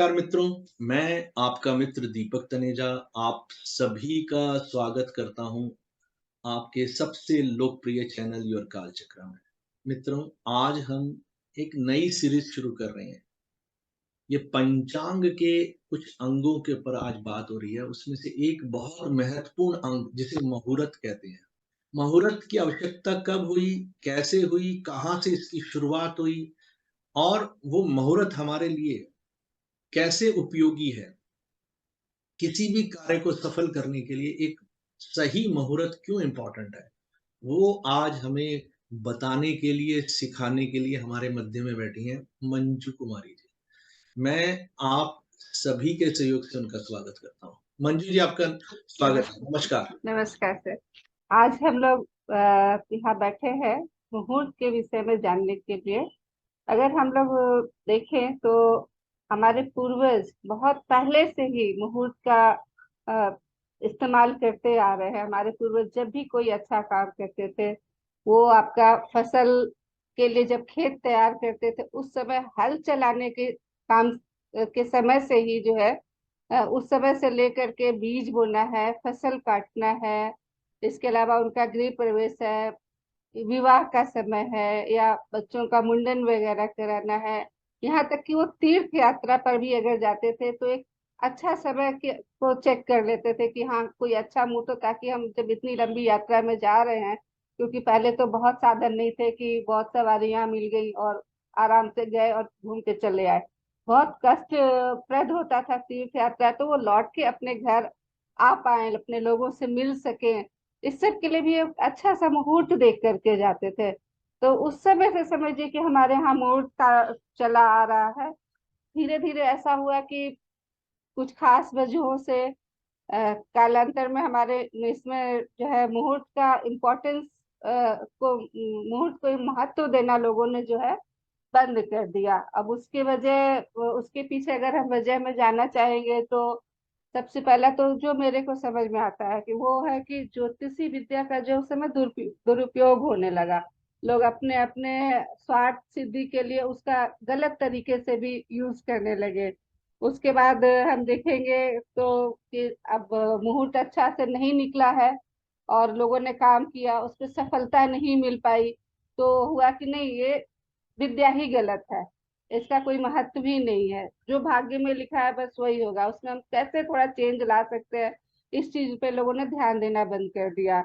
नमस्कार मित्रों, मैं आपका मित्र दीपक तनेजा आप सभी का स्वागत करता हूं आपके सबसे लोकप्रिय चैनल योर कालचक्र में। मित्रों, आज हम एक नई सीरीज शुरू कर रहे हैं। ये पंचांग के कुछ अंगों के ऊपर आज बात हो रही है। उसमें से एक बहुत महत्वपूर्ण अंग जिसे मुहूर्त कहते हैं। मुहूर्त की आवश्यकता कब हुई, कैसे हुई, कहाँ से इसकी शुरुआत हुई और वो मुहूर्त हमारे लिए कैसे उपयोगी है। किसी भी कार्य को सफल करने के लिए एक सही मुहूर्त क्यों इम्पोर्टेंट है, वो आज हमें बताने के लिए, सिखाने के लिए हमारे मध्य में बैठी हैं मंजू कुमारी जी। मैं आप सभी के सहयोग से उनका स्वागत करता हूँ। मंजू जी, आपका स्वागत है। नमस्कार। नमस्कार। नमस्कार सर। आज हम लोग यहाँ बैठे हैं मुहूर्त के विषय में जानने के लिए। अगर हम लोग देखें तो हमारे पूर्वज बहुत पहले से ही मुहूर्त का अ, इस्तेमाल करते आ रहे हैं। हमारे पूर्वज जब भी कोई अच्छा काम करते थे, वो आपका फसल के लिए जब खेत तैयार करते थे, उस समय हल चलाने के काम के समय से ही जो है उस समय से लेकर के बीज बोना है, फसल काटना है, इसके अलावा उनका गृह प्रवेश है, विवाह का समय है, या बच्चों का मुंडन वगैरह कराना है। यहाँ तक कि वो तीर्थ यात्रा पर भी अगर जाते थे तो एक अच्छा समय को चेक कर लेते थे कि हाँ कोई अच्छा मुहूर्त हो, ताकि हम जब इतनी लंबी यात्रा में जा रहे हैं, क्योंकि पहले तो बहुत साधन नहीं थे कि बहुत सवारियां मिल गई और आराम से गए और घूम के चले आए। बहुत कष्टप्रद होता था तीर्थ यात्रा, तो वो लौट के अपने घर आ पाए, अपने लोगों से मिल सके, इस सब के लिए भी एक अच्छा सा मुहूर्त देख करके जाते थे। तो उस समय से समझिए कि हमारे यहाँ मुहूर्त का चला आ रहा है। धीरे धीरे ऐसा हुआ कि कुछ खास वजहों से कालांतर में हमारे इसमें जो है मुहूर्त का इम्पोर्टेंस को मुहूर्त को महत्व देना लोगों ने जो है बंद कर दिया। अब उसकी वजह, उसके पीछे अगर हम वजह में जानना चाहेंगे तो सबसे पहला तो जो मेरे को समझ में आता है कि वो है कि ज्योतिषी विद्या का जो उस समय दुरुपयोग होने लगा। लोग अपने अपने स्वार्थ सिद्धि के लिए उसका गलत तरीके से भी यूज करने लगे। उसके बाद हम देखेंगे तो कि अब मुहूर्त अच्छा से नहीं निकला है और लोगों ने काम किया, उस पर सफलता नहीं मिल पाई, तो हुआ कि नहीं ये विद्या ही गलत है, इसका कोई महत्व ही नहीं है, जो भाग्य में लिखा है बस वही होगा, उसमें हम कैसे थोड़ा चेंज ला सकते हैं, इस चीज पे लोगों ने ध्यान देना बंद कर दिया।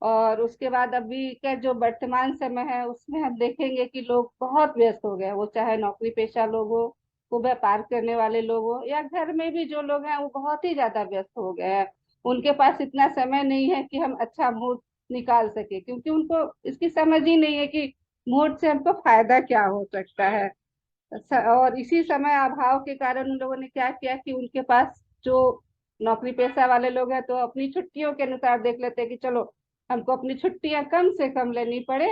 और उसके बाद अभी का जो वर्तमान समय है उसमें हम देखेंगे कि लोग बहुत व्यस्त हो गए, वो चाहे नौकरी पेशा लोग हो, वो व्यापार करने वाले लोग हो, या घर में भी जो लोग हैं वो बहुत ही ज्यादा व्यस्त हो गए हैं। उनके पास इतना समय नहीं है कि हम अच्छा मुहूर्त निकाल सके, क्योंकि उनको इसकी समझ ही नहीं है कि मुहूर्त से हमको फायदा क्या हो सकता है। और इसी समय अभाव के कारण उन लोगों ने क्या किया कि उनके पास जो नौकरी पेशा वाले लोग हैं तो अपनी छुट्टियों के अनुसार देख लेते हैं कि चलो हमको अपनी छुट्टियां कम से कम लेनी पड़े,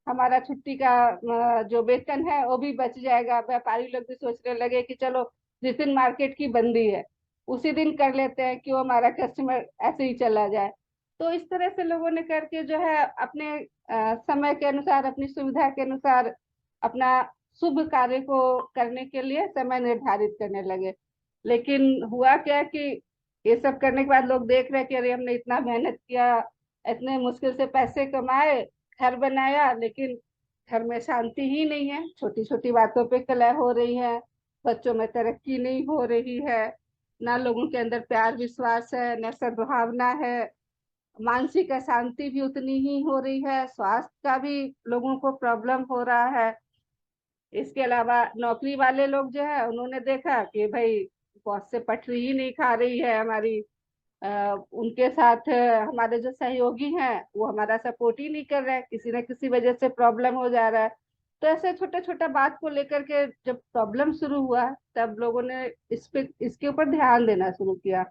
हमारा छुट्टी का जो वेतन है वो भी बच जाएगा। व्यापारी लोग भी सोचने लगे कि चलो जिस दिन मार्केट की बंदी है उसी दिन कर लेते हैं कि वो हमारा कस्टमर ऐसे ही चला जाए। तो इस तरह से लोगों ने करके जो है अपने समय के अनुसार, अपनी सुविधा के अनुसार अपना शुभ कार्य को करने के लिए समय निर्धारित करने लगे। लेकिन हुआ क्या कि ये सब करने के बाद लोग देख रहे हैं कि अरे हमने इतना मेहनत किया, इतने मुश्किल से पैसे कमाए, घर बनाया, लेकिन घर में शांति ही नहीं है, छोटी छोटी बातों पे कलह हो रही है, बच्चों में तरक्की नहीं हो रही है, ना लोगों के अंदर प्यार विश्वास है, न सद्भावना है, मानसिक अशांति भी उतनी ही हो रही है, स्वास्थ्य का भी लोगों को प्रॉब्लम हो रहा है। इसके अलावा नौकरी वाले लोग जो है उन्होंने देखा कि भाई बॉस से पटरी ही नहीं खा रही है हमारी, उनके साथ हमारे जो सहयोगी हैं वो हमारा सपोर्ट ही नहीं कर रहे हैं, किसी न किसी वजह से प्रॉब्लम हो जा रहा है। तो ऐसे छोटे छोटे बात को लेकर के जब प्रॉब्लम शुरू हुआ, तब लोगों ने इसके ऊपर ध्यान देना शुरू किया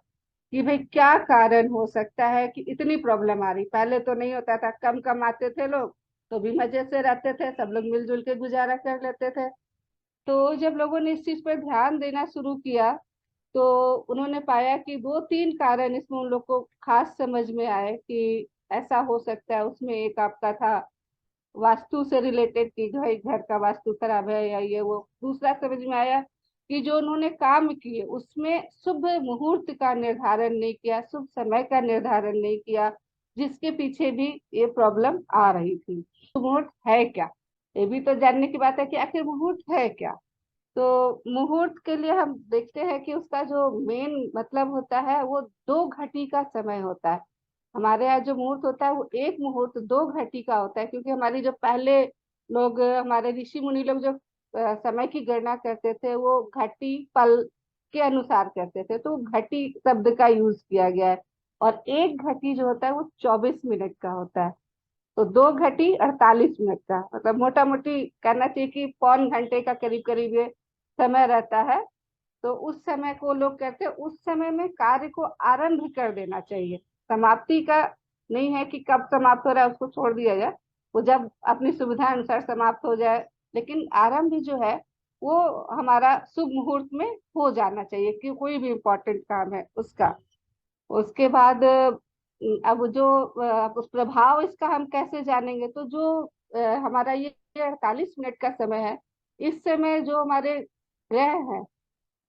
कि भाई क्या कारण हो सकता है कि इतनी प्रॉब्लम आ रही। पहले तो नहीं होता था, कम कमाते थे लोग तो भी मजे से रहते थे, सब लोग मिलजुल के गुजारा कर लेते थे। तो जब लोगों ने इस चीज पर ध्यान देना शुरू किया तो उन्होंने पाया कि दो तीन कारण इसमें उन लोग को खास समझ में आए कि ऐसा हो सकता है। उसमें एक आपका था वास्तु से रिलेटेड कि भाई घर का वास्तु खराब है या ये वो। दूसरा समझ में आया कि जो उन्होंने काम किए उसमें शुभ मुहूर्त का निर्धारण नहीं किया, शुभ समय का निर्धारण नहीं किया, जिसके पीछे भी ये प्रॉब्लम आ रही थी। तो मुहूर्त है क्या, ये भी तो जानने की बात है कि आखिर मुहूर्त है क्या। तो मुहूर्त के लिए हम देखते हैं कि उसका जो मेन मतलब होता है वो 2 घटी का समय होता है। हमारे यहाँ जो मुहूर्त होता है वो एक मुहूर्त 2 घटी का होता है, क्योंकि हमारी जो पहले लोग, हमारे ऋषि मुनि लोग जो समय की गणना करते थे वो घटी पल के अनुसार करते थे, तो घटी शब्द का यूज किया गया है। और एक घटी जो होता है वो 24 मिनट का होता है। तो 2 घटी 48 मिनट का, मतलब मोटा मोटी कहना चाहिए कि पौन घंटे का करीब करीब ये समय रहता है। तो उस समय को लोग कहते हैं उस समय में कार्य को आरंभ कर देना चाहिए। समाप्ति का नहीं है कि कब समाप्त हो रहा है उसको छोड़ दिया जाए, वो जब अपनी सुविधा अनुसार समाप्त हो जाए, लेकिन आरंभ जो है वो हमारा शुभ मुहूर्त में हो जाना चाहिए कि कोई भी इम्पोर्टेंट काम है उसका। उसके बाद अब जो प्रभाव इसका हम कैसे जानेंगे, तो जो हमारा ये 48 मिनट का समय है, इस समय जो हमारे ग्रह हैं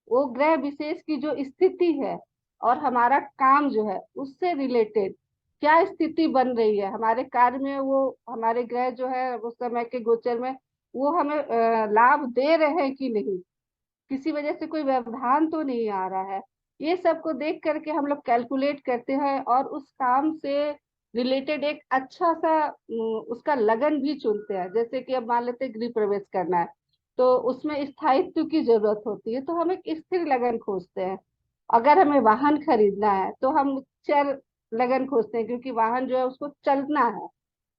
वो ग्रह विशेष की जो स्थिति है और हमारा काम जो है उससे रिलेटेड क्या स्थिति बन रही है हमारे कार्य में, वो हमारे ग्रह जो है उस समय के गोचर में वो हमें लाभ दे रहे हैं कि नहीं, किसी वजह से कोई व्यवधान तो नहीं आ रहा है। ये सब को देख करके हम लोग कैलकुलेट करते हैं और उस काम से रिलेटेड एक अच्छा सा उसका लगन भी चुनते हैं। जैसे कि अब मान लेते हैं गृह प्रवेश करना है, तो उसमें स्थायित्व की जरूरत होती है, तो हम एक स्थिर लगन खोजते हैं। अगर हमें वाहन खरीदना है तो हम चर लगन खोजते हैं, क्योंकि वाहन जो है उसको चलना है,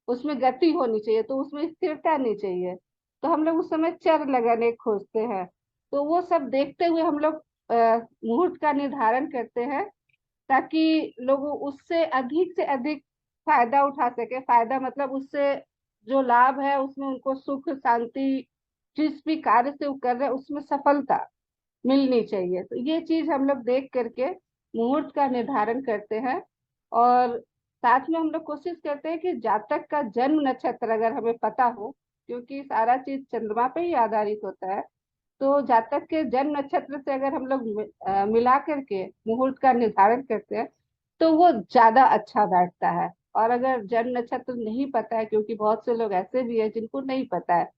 उसमें गति होनी चाहिए, तो उसमें स्थिरता नहीं चाहिए, तो हम लोग उस समय चर लगाने खोजते हैं। तो वो सब देखते हुए हम लोग मुहूर्त का निर्धारण करते हैं, ताकि लोग उससे अधिक फायदा उठा सके। फायदा मतलब उससे जो लाभ है उसमें उनको सुख शांति, जिस भी कार्य से वो कर रहे हैं उसमें सफलता मिलनी चाहिए। तो ये चीज हम लोग देख करके मुहूर्त का निर्धारण करते हैं। और साथ में हम लोग कोशिश करते हैं कि जातक का जन्म नक्षत्र अगर हमें पता हो, क्योंकि सारा चीज चंद्रमा पे ही आधारित होता है, तो जातक के जन्म नक्षत्र से अगर हम लोग मिला करके मुहूर्त का निर्धारण करते हैं तो वो ज्यादा अच्छा बैठता है। और अगर जन्म नक्षत्र नहीं पता है, क्योंकि बहुत से लोग ऐसे भी हैं जिनको नहीं पता है,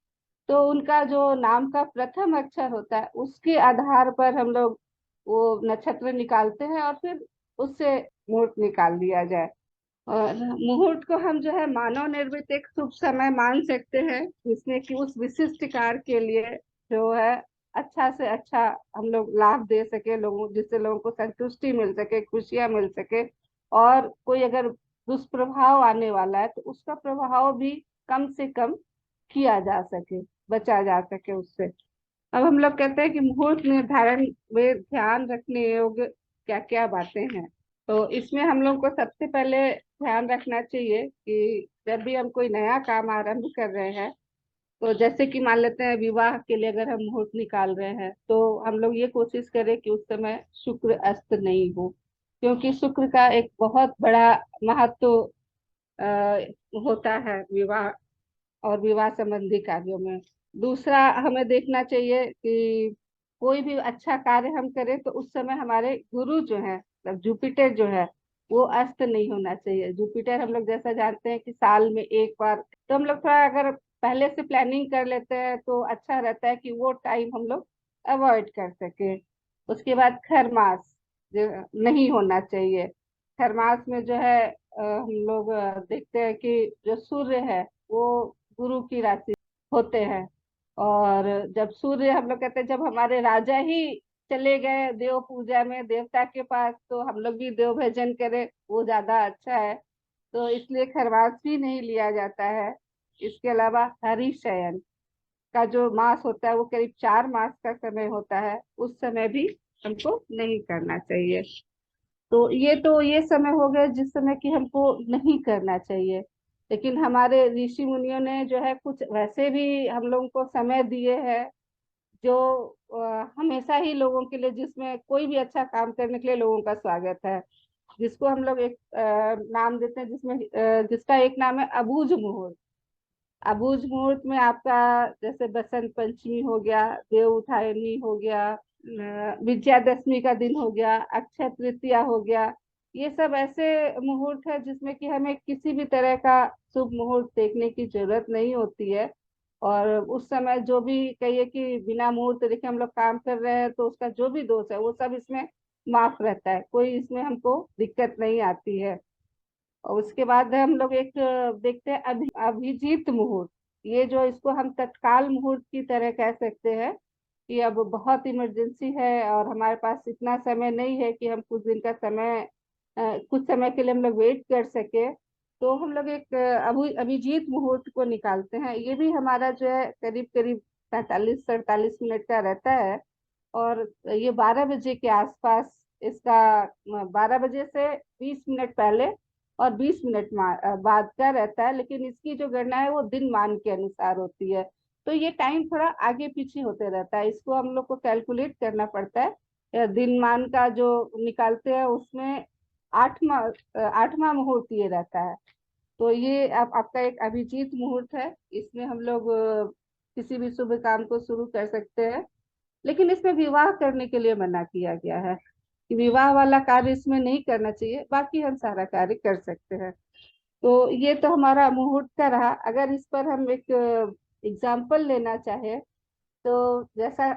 तो उनका जो नाम का प्रथम अक्षर होता है उसके आधार पर हम लोग वो नक्षत्र निकालते हैं और फिर उससे मुहूर्त निकाल दिया जाए। और मुहूर्त को हम जो है मानव निर्मित एक शुभ समय मान सकते हैं, जिसमें कि उस विशिष्ट कार्य के लिए जो है अच्छा से अच्छा हम लोग लाभ दे सके लोगों, जिससे लोगों को संतुष्टि मिल सके, खुशियां मिल सके, और कोई अगर दुष्प्रभाव आने वाला है तो उसका प्रभाव भी कम से कम किया जा सके, बचा जा सके उससे। अब हम लोग कहते हैं कि मुहूर्त निर्धारण में ध्यान रखने योग्य क्या क्या बातें हैं। तो इसमें हम लोग को सबसे पहले ध्यान रखना चाहिए कि जब भी हम कोई नया काम आरंभ कर रहे हैं, तो जैसे कि मान लेते हैं विवाह के लिए अगर हम मुहूर्त निकाल रहे हैं, तो हम लोग ये कोशिश करें कि उस समय शुक्र अस्त नहीं हो, क्योंकि शुक्र का एक बहुत बड़ा महत्व होता है विवाह और विवाह संबंधी कार्यों में। दूसरा, हमें देखना चाहिए कि कोई भी अच्छा कार्य हम करें तो उस समय हमारे गुरु जो है, मतलब जुपिटर जो है, वो अस्त नहीं होना चाहिए। जुपिटर हम लोग जैसा जानते हैं कि साल में एक बार, तो हम लोग थोड़ा अगर पहले से प्लानिंग कर लेते हैं तो अच्छा रहता है कि वो टाइम हम लोग अवॉइड कर सके। उसके बाद खरमास जो नहीं होना चाहिए। खरमास में जो है हम लोग देखते हैं कि जो सूर्य है वो गुरु की राशि होते हैं। और जब सूर्य, हम लोग कहते हैं जब हमारे राजा ही चले गए देव पूजा में देवता के पास, तो हम लोग भी देव भजन करें, वो ज्यादा अच्छा है। तो इसलिए खरवास भी नहीं लिया जाता है। इसके अलावा हरिशयन का जो मास होता है वो करीब 4 मास का समय होता है, उस समय भी हमको नहीं करना चाहिए। तो ये समय हो गए जिस समय कि हमको नहीं करना चाहिए। लेकिन हमारे ऋषि मुनियों ने जो है कुछ वैसे भी हम लोगों को समय दिए हैं जो हमेशा ही लोगों के लिए, जिसमें कोई भी अच्छा काम करने के लिए लोगों का स्वागत है, जिसको हम लोग एक नाम देते हैं, जिसमें जिसका एक नाम है अबूझ मुहूर्त। अबूझ मुहूर्त में आपका जैसे बसंत पंचमी हो गया, देव उठानी हो गया, विजयादशमी का दिन हो गया, अक्षय तृतीया हो गया, ये सब ऐसे मुहूर्त है जिसमें कि हमें किसी भी तरह का शुभ मुहूर्त देखने की जरूरत नहीं होती है। और उस समय जो भी कहिए कि बिना मुहूर्त देखे हम लोग काम कर रहे हैं तो उसका जो भी दोष है वो सब इसमें माफ रहता है, कोई इसमें हमको दिक्कत नहीं आती है। और उसके बाद हम लोग एक देखते हैं अभिजीत मुहूर्त। ये जो इसको हम तत्काल मुहूर्त की तरह कह सकते हैं कि अब बहुत इमरजेंसी है और हमारे पास इतना समय नहीं है कि हम कुछ दिन का समय कुछ समय के लिए हम लोग वेट कर सके, तो हम लोग एक अभिजीत मुहूर्त को निकालते हैं। ये भी हमारा जो है करीब करीब 45 से 48 मिनट का रहता है। और ये 12 बजे के आसपास इसका 12 बजे से 20 मिनट पहले और 20 मिनट बाद का रहता है, लेकिन इसकी जो गणना है वो दिन मान के अनुसार होती है। तो ये टाइम थोड़ा आगे पीछे होते रहता है, इसको हम लोग को कैलकुलेट करना पड़ता है। दिन मान का जो निकालते हैं उसमें आठवां आठवां मुहूर्त ये रहता है। तो ये आपका एक अभिजीत मुहूर्त है, इसमें हम लोग किसी भी शुभ काम को शुरू कर सकते हैं। लेकिन इसमें विवाह करने के लिए मना किया गया है कि विवाह वाला कार्य इसमें नहीं करना चाहिए, बाकी हम सारा कार्य कर सकते हैं। तो ये तो हमारा मुहूर्त का रहा। अगर इस पर हम एक एग्जाम्पल लेना चाहे तो जैसा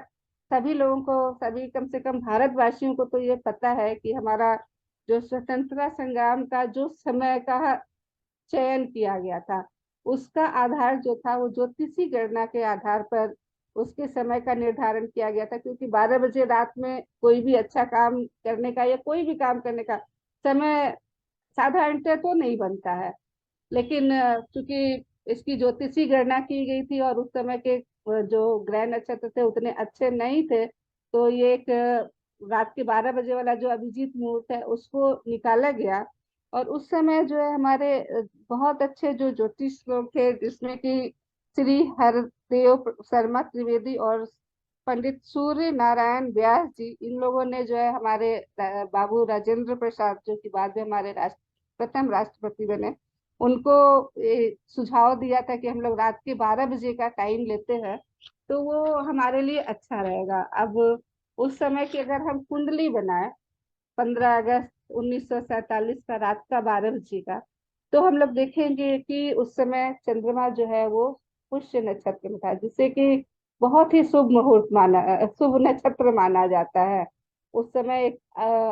सभी लोगों को, सभी कम से कम भारतवासियों को तो ये पता है कि हमारा जो स्वतंत्रता संग्राम का जो समय का चयन किया गया था, उसका आधार जो था वो ज्योतिषी गणना के आधार पर उसके समय का निर्धारण किया गया था। क्योंकि 12 बजे रात में कोई भी अच्छा काम करने का या कोई भी काम करने का समय साधारणतः तो नहीं बनता है। लेकिन चूंकि इसकी ज्योतिषी गणना की गई थी और उस समय के जो ग्रह नक्षत्र थे उतने अच्छे नहीं थे, तो ये एक रात के 12 बजे वाला जो अभिजीत मुहूर्त है उसको निकाला गया। और उस समय जो है हमारे बहुत अच्छे जो ज्योतिष लोग थे, जिसमें कि श्री हरदेव शर्मा त्रिवेदी और पंडित सूर्य नारायण व्यास जी, इन लोगों ने जो है हमारे बाबू राजेंद्र प्रसाद जो कि बाद में हमारे प्रथम राष्ट्रपति बने, उनको ये सुझाव दिया था कि हम लोग रात के 12 बजे का टाइम लेते हैं तो वो हमारे लिए अच्छा रहेगा। अब उस समय की अगर हम कुंडली बनाए 15 अगस्त 1947 का रात का 12 बजे का, तो हम लोग देखेंगे कि उस समय चंद्रमा जो है वो पुष्य नक्षत्र में था, जिसे कि बहुत ही शुभ मुहूर्त माना शुभ नक्षत्र माना जाता है। उस समय एक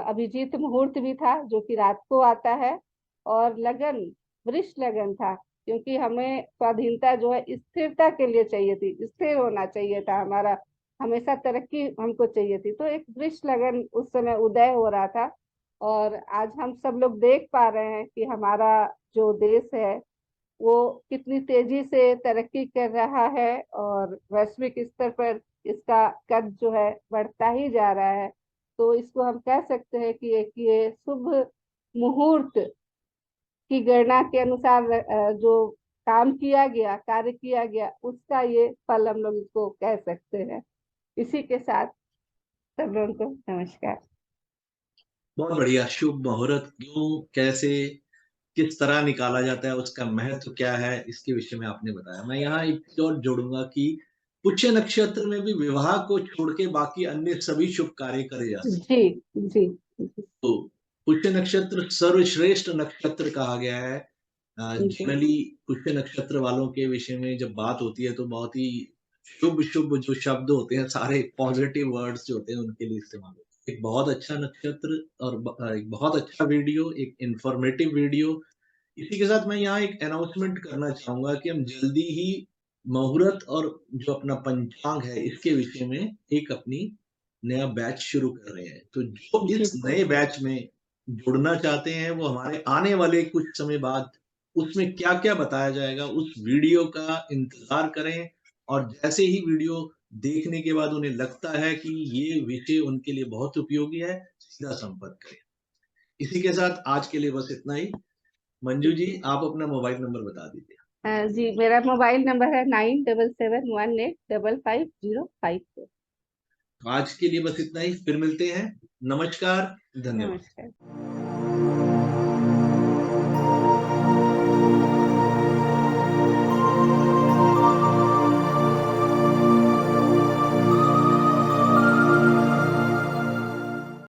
अभिजीत मुहूर्त भी था जो कि रात को आता है। और लगन वृष लगन था, क्योंकि हमें स्वाधीनता जो है स्थिरता के लिए चाहिए थी, स्थिर होना चाहिए था हमारा, हमेशा तरक्की हमको चाहिए थी। तो एक वृष लगन उस समय उदय हो रहा था। और आज हम सब लोग देख पा रहे हैं कि हमारा जो देश है वो कितनी तेजी से तरक्की कर रहा है और वैश्विक स्तर पर इसका कद जो है बढ़ता ही जा रहा है। तो इसको हम कह सकते हैं कि एक ये शुभ मुहूर्त की गणना के अनुसार जो काम किया गया, कार्य किया गया, उसका ये फल हम लोग इसको कह सकते हैं। इसी के साथ सब लोगों को नमस्कार। बहुत बढ़िया। शुभ मुहूर्त क्यों, कैसे, किस तरह निकाला जाता है, उसका महत्व क्या है, इसके विषय में आपने बताया। मैं यहाँ एक चीज़ और जोड़ूँगा कि पुष्य नक्षत्र में भी विवाह को छोड़ के बाकी अन्य सभी शुभ कार्य करे जा सकते जी जी जी तो पुष्य नक्षत्र सर्वश्रेष्ठ नक्षत्र कहा गया है। जी जनरली पुष्य नक्षत्र वालों के विषय में जब बात होती है तो बहुत ही शुभ-शुभ जो शब्द होते हैं, सारे पॉज़िटिव वर्ड्स जो होते हैं उनके लिए इस्तेमाल होते हैं। एक बहुत अच्छा नक्षत्र और एक बहुत अच्छा वीडियो, एक इन्फॉर्मेटिव वीडियो। इसी के साथ मैं यहाँ एक अनाउंसमेंट करना चाहूँगा कि हम जल्दी ही मुहूर्त और जो अपना पंचांग है, इसके विषय में एक अपनी नया बैच शुरू कर रहे हैं। तो जो जी इस नए बैच में जुड़ना चाहते हैं, वो हमारे आने वाले कुछ समय बाद उसमें क्या-क्या बताया जाएगा, उस वीडियो का इंतज़ार करें और जैसे ही वीडियो देखने के बाद उन्हें लगता है कि ये विषय उनके लिए बहुत उपयोगी है, सीधा संपर्क करें। इसी के साथ आज के लिए बस इतना ही। मंजू जी, आप अपना मोबाइल नंबर बता दीजिए। जी, मेरा मोबाइल नंबर है 9771855054। तो आज के लिए बस इतना ही, फिर मिलते हैं। नमस्कार, धन्यवाद। नमस्कार।